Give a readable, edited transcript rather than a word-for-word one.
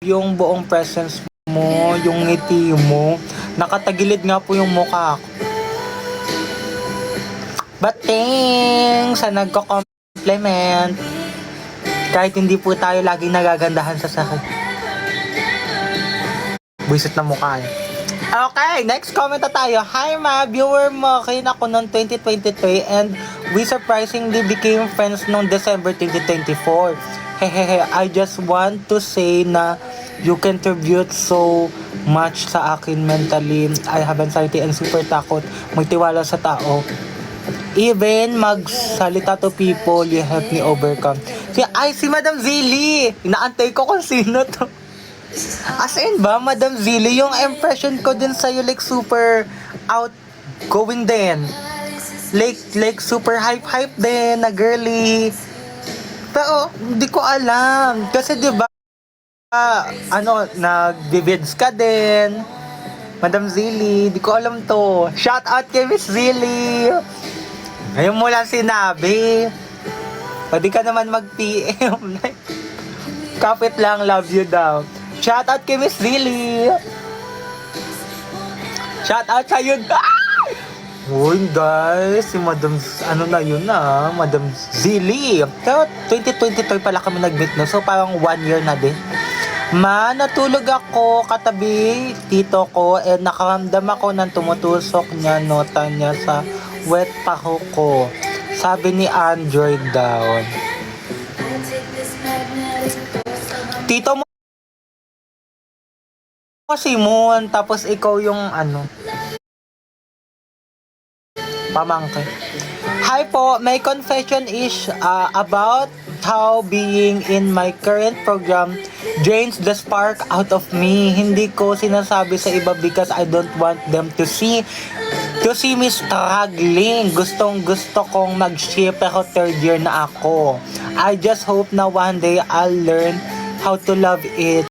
yung buong presence mo, yung ngiti mo. Nakatagilid nga po yung mukha ko. But thanks sa nagko-compliment. Kahit hindi po tayo laging nagagandahan sa sakit. Buisit na mukha eh. Okay, next comment na tayo. Hi ma, viewer mo kayo ako noong 2023 and we surprisingly became friends noong December 2024. Hehehe, I just want to say na you contribute so much sa akin mentally. I have anxiety and super takot magtiwala sa tao. Even magsalita to people, you help me overcome. Si Madam Zilly! Inaantay ko kung sino to. As in ba, Madam Zilly, yung impression ko din sa'yo like super outgoing din. Like super hype din, na girly. Pero, hindi ko alam. Kasi diba, nag-vids ka din. Madam Zilly, di ko alam to. Shout out kay Miss Zilly. Ngayon mo lang sinabi. Pwede ka naman mag-PM. Kapit lang, love you daw. Shout out kay Miss Zilly. Shout out sa'yo. Uy guys, si Madam, Madam Zilly. So, 2023 pala kami nag-meet no. So, parang 1 year na din. Natulog ako katabi tito ko and nakaramdam ako ng tumutusok niya nota niya sa wet paho ko. Sabi ni Android daw. Tito mo si Moon, tapos ikaw yung pamangkin. Hi po, my confession is about how being in my current program drains the spark out of me. Hindi ko sinasabi sa iba because I don't want them to see me struggling. Gustong gusto kong mag-ship pero third year na ako. I just hope na one day I'll learn how to love it